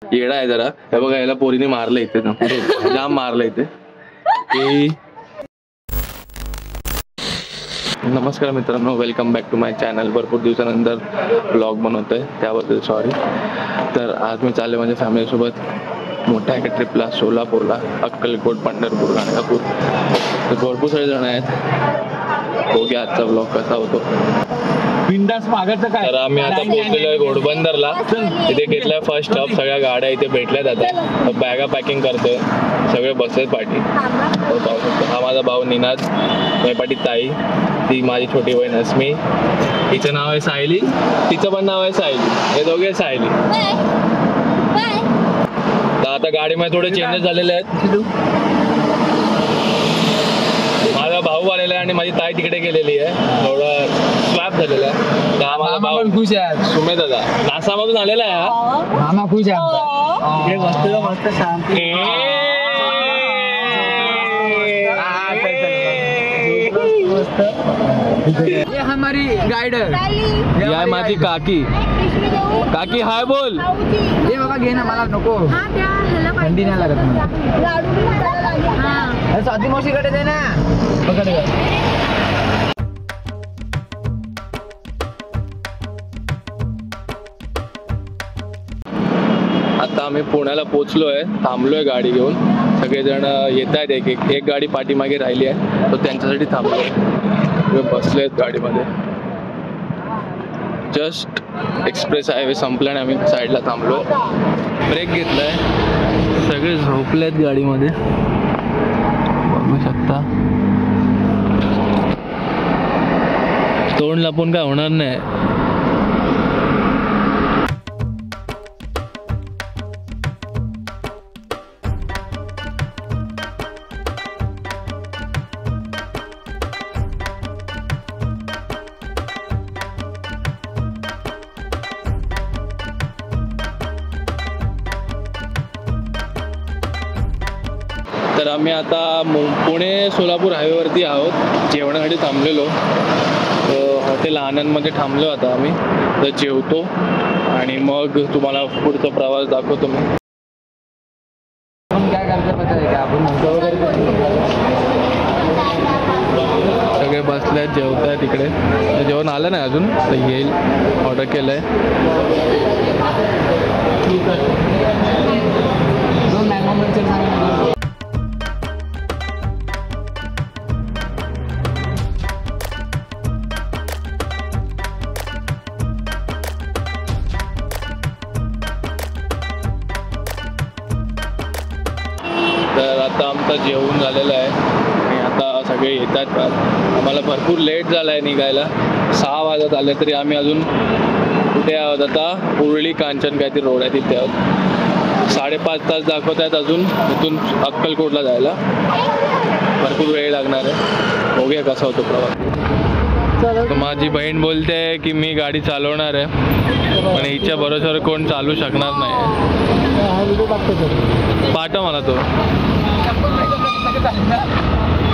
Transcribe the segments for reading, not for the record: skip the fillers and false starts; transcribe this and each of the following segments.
येडा आहे जरा. हे बघा याला पोरीने मारलं इथे ना, जाम मारलं इथे. नमस्कार मित्रांनो, welcome back to my channel. भरपूर दिवसानंतर ब्लॉग बनवतोय त्याबद्दल सॉरी. तर आज मी चालले माझ्या फॅमिलीसोबत मोठ्या एका ट्रिपला सोलापूरला, अक्कलकोट, पंढरपूर, गाणगापूर. तर भरपूर सारे जण आहेत. बघूया आजचा ब्लॉग कसा होतो. बिंदास मागायचं काय. तर आम्ही आता पोहोचलेलो आहे घोडबंदरला. इथे घेतलाय फर्स्ट स्टॉप. सगळ्या गाड्या इथे भेटल्यात. आता बॅगा पॅकिंग करतोय. सगळे बसलेत पाठी. हा माझा भाऊ निनाद, माझी पाठी ताई, ती माझी छोटी बहीण अस्मी, तिचं नाव आहे सायली, तिचं पण नाव आहे सायली. हे दोघे सायली. तर आता गाडीमध्ये थोडे चेंजेस झालेले आहेत. माझा भाऊ आलेला आहे आणि माझी ताई तिकडे गेलेली आहे. थोडं स्वॅप झालेला आहे. तर माझा भाऊ खुश आहे. सुमेध दादा नासामधून आलेला आहे. मामा खुश आहे. मस्त शांती. ये हमारी गाइडर. या माझी काकी. काकी हाय बोल. ये बाबा घे ना, मला नको, थंडी नाही लागत मला. स्वाती मावशीकडे दे ना. आता आम्ही पुण्याला पोहोचलोय. थांबलोय गाडी घेऊन. सगळेजण येत आहेत. एक गाडी पाठीमागे राहिली आहे, तो त्यांच्यासाठी थांबलोय. बसलेत गाडीमध्ये. जस्ट एक्सप्रेस हायवे संपला आणि आम्ही साईडला थांबलो. ब्रेक घेतलाय. सगळे झोपलेत गाडीमध्ये, बघू शकता. तोंड लपून काय होणार नाही. तर आम्ही आता पुणे सोलापूर हायवेवरती आहोत. जेवणासाठी थांबलेलो. हॉटेल आनंदमध्ये थांबलो आता आम्ही. तर जेवतो आणि मग तुम्हाला पुढचा प्रवास दाखवतो मी. काय करतो का आपण सगळे बसलेत, जेवत आहेत तिकडे. जेवण आलं नाही अजून, तर येईल. ऑर्डर केलंय. दोन मॅंगो मिक्सर सांगा. तर आता आमचं जेवण झालेलं आहे आणि आता सगळे येत आहेत. आम्हाला भरपूर लेट झाला आहे निघायला. 6 वाजत आले तरी आम्ही अजून कुठे आहोत. आता उरळी कांचन काहीतरी रोड आहे तिथे आहोत. 5.5 तास दाखवत आहेत अजून इथून अक्कलकोटला जायला. भरपूर वेळ लागणार आहे. बघूया कसा होतो प्रवास. माझी बहीण बोलते की मी गाडी चालवणार आहे, पण हिच्या भरोश्यावर कोण चालू शकणार नाही. पाठव मला तो.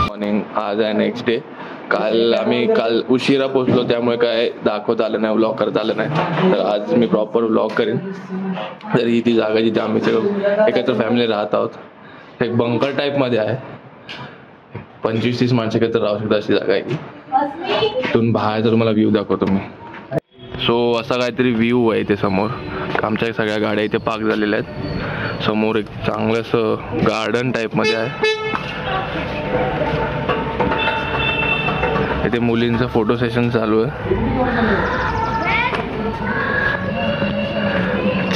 मॉर्निंग. आज आहे नेक्स्ट डे. काल उशिरा पोहोचलो, त्यामुळे काय दाखवता आलं नाही, व्लॉग करता आलं नाही. तर आज मी प्रॉपर व्लॉग करेन. तर ही ती जागा जिथे आम्ही सगळं एकत्र फॅमिली राहत आहोत. एक बंकर टाईपमध्ये आहे. 25-30 माणसं एकत्र राहू शकतात अशी जागा आहे. इथून बाहेर तर मला व्ह्यू दाखवतो मी. सो असा काहीतरी व्ह्यू आहे इथे समोर. आमच्या सगळ्या गाड्या इथे पार्क झालेल्या आहेत. समोर एक चांगलं असं गार्डन टाईपमध्ये आहे. इथे मुलींचं फोटो सेशन चालू आहे.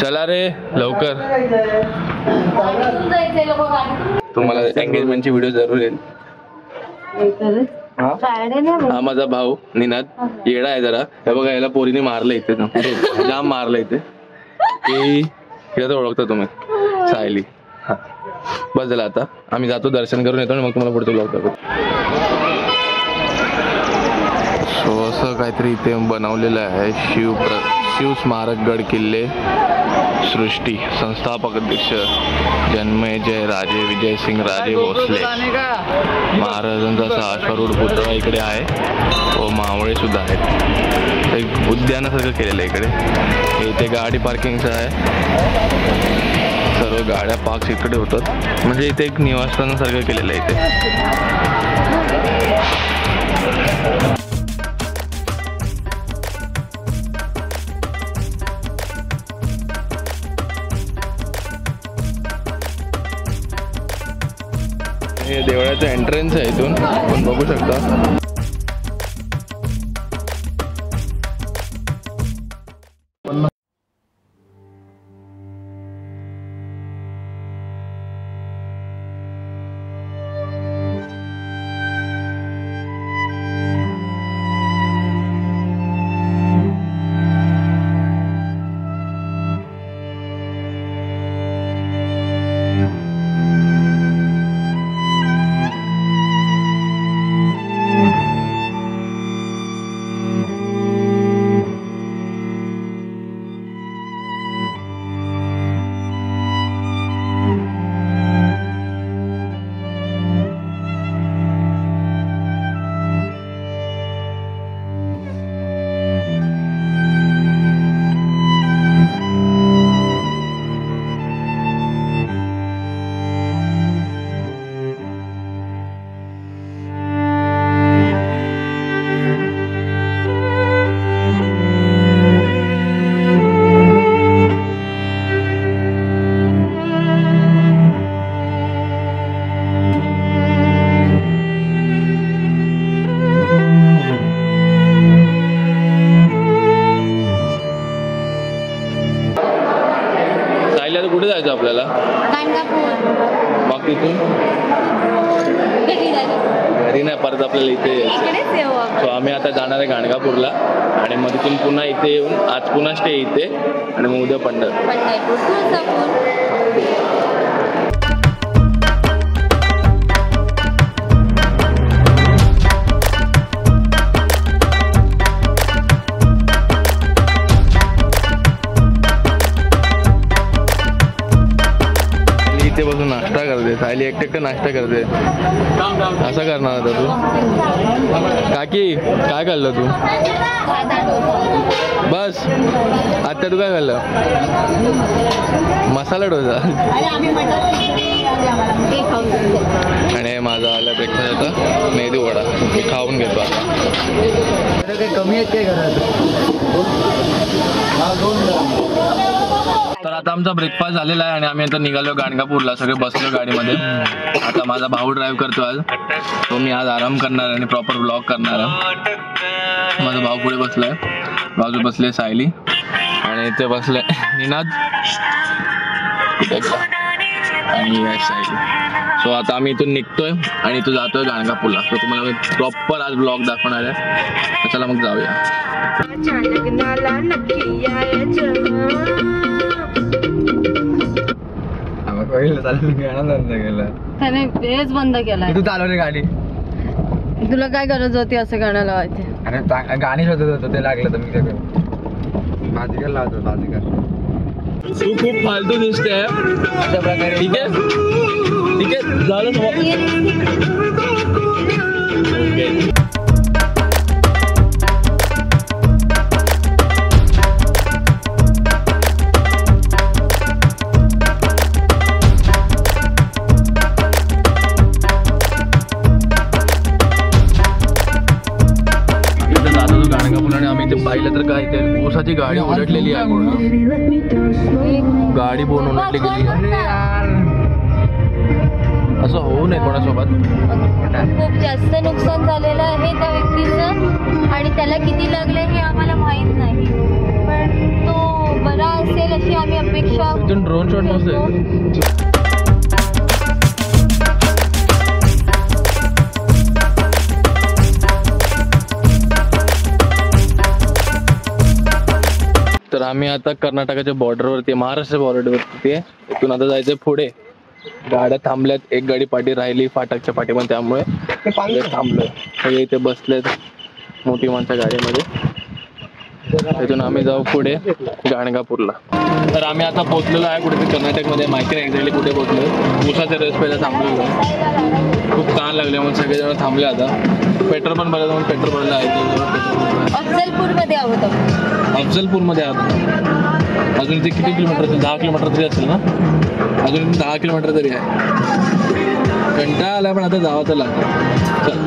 चला रे लवकर. तुम्हाला एंगेजमेंटची व्हिडिओ जरूर येईल. हा माझा भाऊ निनाद. येडा आहे जरा. हे बघा याला पोरीने मारलं इथे ना, जाम मारलं इथे. तर ओळखता तुम्ही सायली. हा बस झालं. आता आम्ही जातो, दर्शन करून येतो आणि मग तुम्हाला पुढचं ब्लॉग दाखवतो. सो असं काहीतरी इथे बनवलेलं आहे. शिव स्मारक गड किल्ले सृष्टी. संस्थापक अध्यक्ष जन्मेजय राजे विजयसिंग राजे भोसले. महाराजांचा असा अश्वारूढ पुतळा इकडे आहे व मावळे सुद्धा आहेत. एक उद्यानासारखं केलेलं आहे इकडे. इथे गाडी पार्किंगचं आहे. सर्व गाड्या पार्क इकडे होतात. म्हणजे इथे एक निवासस्थानासारखं केलेलं आहे इथे. हे देवळाचं एंट्रन्स आहे. इथून आपण बघू शकता. कुठे जायचं आपल्याला? मग तिथून घरी नाही, परत आपल्याला इथे यायचं. सो आम्ही आता जाणार आहे गाणगापूरला आणि मग तिथून पुन्हा इथे येऊन आज पुन्हा स्टे इथे आणि मग उद्या पंढरपूर. इथे बसून नाश्ता करते. सायली एकटं नाश्ता करते. असं करणार होता तू? काकी काय खाल्लं तू? बस आता तू काय खाल्लं? मसाला डोसा. आणि माझा आला ब्रेकफास्ट आता मेदू वडा. मी खाऊन घेतो आता. काही कमी आहेत काय घरात? तर आता आमचा ब्रेकफास्ट झालेला आहे आणि आम्ही आता निघालो गाणगापूरला. सगळे बसलो गाडीमध्ये. आता माझा भाऊ ड्राईव्ह करतो आज. तो मी आज आराम करणार आणि प्रॉपर ब्लॉग करणार आहे. माझा भाऊ पुढे बसलाय, बाजू बसले सायली आणि इथे बसले निनाद आणि सायली. सो आता आम्ही इथून निघतोय आणि इथून जातोय गाणगापूरला. सो तुम्हाला प्रॉपर आज ब्लॉग दाखवणार आहे. चला मग जाऊया. त्याने तेच बंद केलाय. तू चालव रे गाडी. तुला काय गरज होती असं गाणं लावायची? अरे गाणी शोधत होतो, ते लागलं तर मी सगळं भाजीकर लावतो. भाजीकर तू खूप फालतू दिसते. अशा प्रकारे ठीक आहे ठीक आहे झालं. आम्ही इथे पाहिलं तर काय इथे ऊसाची गाडी उलटलेली आहे. पूर्ण गाडी बोन उलटली गेली. असं होऊ नये कोणासोबत. खूप जास्त नुकसान झालेलं आहे त्या व्यक्तीचं आणि त्याला किती लागले हे आम्हाला माहित नाही, पण तो बरा असेल अशी आम्ही अपेक्षा. इथून ड्रोन शॉट नसते. तर आम्ही आता कर्नाटकाच्या बॉर्डरवरती, महाराष्ट्र बॉर्डरवरती आहे. इथून आता जायचं पुढे. गाड्या थांबल्यात, एक गाडी पाठी राहिली फाटकच्या पाठी, पण त्यामुळे थांबलोय. सगळे इथे बसलेत. मोठी माणसं गाडीमध्ये. तिथून आम्ही जाऊ पुढे गाणगापूरला. तर आम्ही आता पोहोचलेलो आहे कुठे कर्नाटकमध्ये, माहिती नाही एक्झॅक्टली कुठे पोहोचलो. उसाचा रस पहिला थांबलेलो, खूप ताण लागले म्हणून सगळेजण थांबले. आता पेट्रोल पण भरायचं म्हणून पेट्रोल भरलं आहे. अफजलपूरमध्ये आहोत आपण. अफजलपूरमध्ये आहोत. अजून ते किती किलोमीटर असेल? 10 किलोमीटर तरी असेल ना. अजून 10 किलोमीटर तरी आहे. कंटाळा आला पण आता जावं तर लागतं. चल.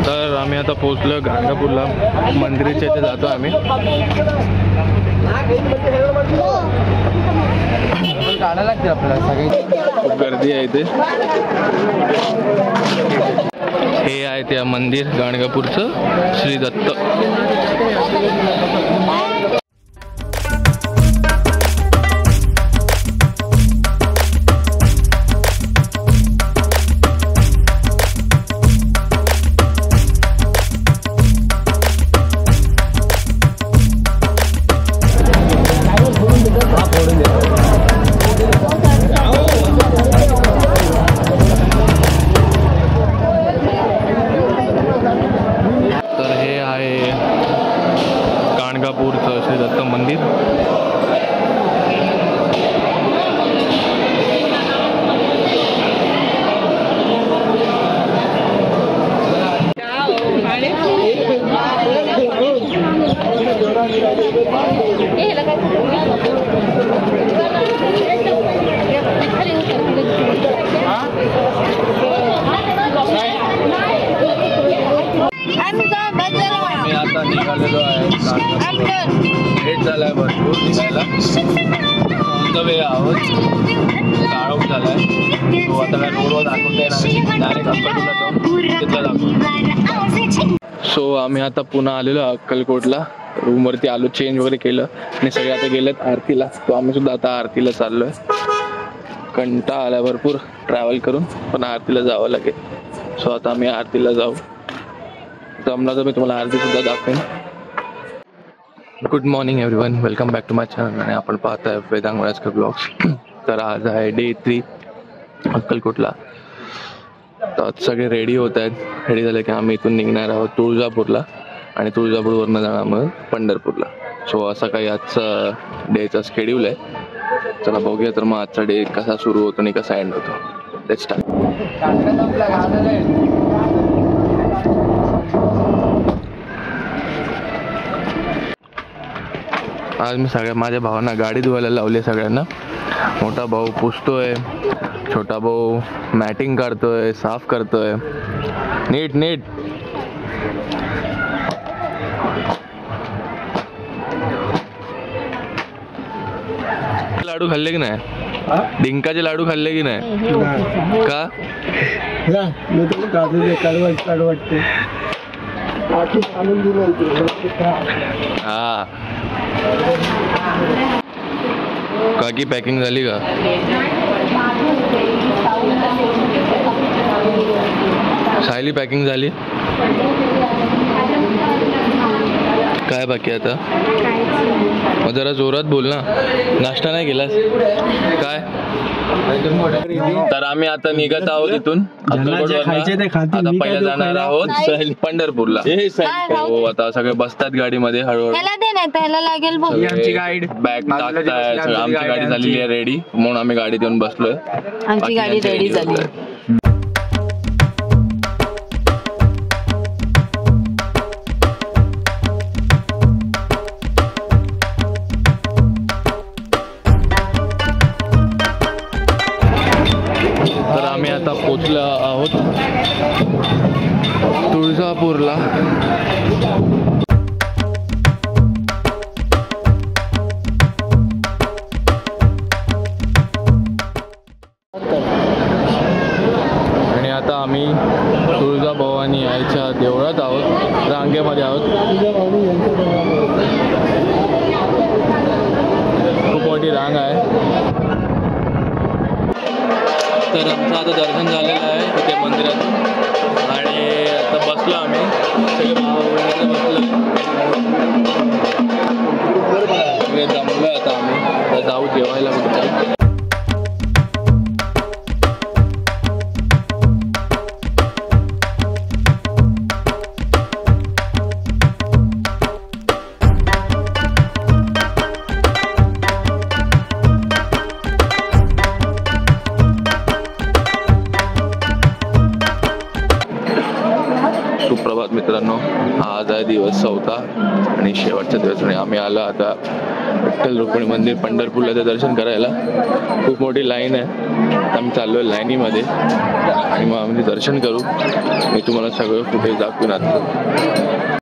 तर आम्ही आता पोहोचलो गाणगापूरला. मंदिराच्या इथे जातो आम्ही. काढायला लागते आपल्याला सगळे. खूप गर्दी आहे इथे. हे आहे त्या मंदिर गाणगापूरचं, श्री दत्त. गाणगापूरचं श्री दत्त मंदिर. मी आता निघालेलो आहे. लेट झालाय भरपूर निघायला. ऑन द वे आहोत. काळोख झालाय. तो आता काय रोडवर दाखवता येणार, डायरेक्ट अक्कलकोटला जाऊन तिथला दाखवतो. सो आम्ही आता पुन्हा आलेलो अक्कलकोटला. रूमवरती आलो, चेंज वगैरे केलं आणि सगळे आता गेलेत आरतीला. तो आम्ही सुद्धा आता आरतीला चाललोय. कंटाळा आला भरपूर ट्रॅव्हल करून, पण आरतीला जावं लागेल. सो आता आम्ही आरतीला जाऊ. जमला तर मी तुम्हाला आरती सुद्धा दाखवेन. Good morning everyone, welcome back to my channel. आणि आपण पाहताय वेदांग वळसकर ब्लॉग्स. तर आज आहे डे 3 अक्कलकोटला. तर सगळे रेडी होत आहेत. रेडी झाले की आम्ही इथून निघणार आहोत तुळजापूरला आणि तुळजापूरवरनं जाणार मग पंढरपूरला. सो असा काही आजचा डेचा शेड्यूल आहे. चला बघूया तर मग आजचा डे कसा सुरू होतो आणि कसा एंड होतो. Let's start. आज मी सगळ्या माझ्या भावांना गाडी धुवायला लावली. सगळ्यांना. मोठा भाऊ पुसतोय, छोटा भाऊ मॅटिंग काढतोय, साफ करतोय. नीट नीट. लाडू खाल्ले की नाही? डिंकाचे लाडू खाल्ले की नाही? का? हा. काकी पॅकिंग झाली का? सायली पॅकिंग झाली? काय बाकी आता? जरा जोरात बोल ना. नाश्ता नाही केलास काय? तर आम्ही आता निघत आहोत इथून आता पहिला जाणार आहोत पंढरपूरला. हो आता सगळे बसतात गाडीमध्ये हळूहळू. आमची गाईड बॅग टाकताय. आमची गाडी झालेली आहे रेडी, म्हणून आम्ही गाडीत येऊन बसलोय. आमची गाडी रेडी झाली. तर आम्ही आता पोचलो आहोत तुळजापूरला. आणि आता आम्ही तुळजाभवानी आईच्या देवळात आहोत, रांगेमध्ये आहोत. खूप मोठी रांग आहे. तर आमचं आता दर्शन झालेलं आहे इथे मंदिरात आणि आता बसलो आम्ही सगळे बसलो. सगळे जमलो आता आम्ही. आता जाऊ जेवण सुप्रभात मित्रांनो, आज आहे दिवस 4था आणि शेवटचा दिवस आणि आम्ही आलो आता विठ्ठल रुक्मिणी मंदिर पंढरपूरला दर्शन करायला. खूप मोठी लाईन आहे. आता आम्ही चाललो आहे लाईनीमध्ये आणि मग आम्ही दर्शन करू. मी तुम्हाला सगळं फुटेज दाखवून आता.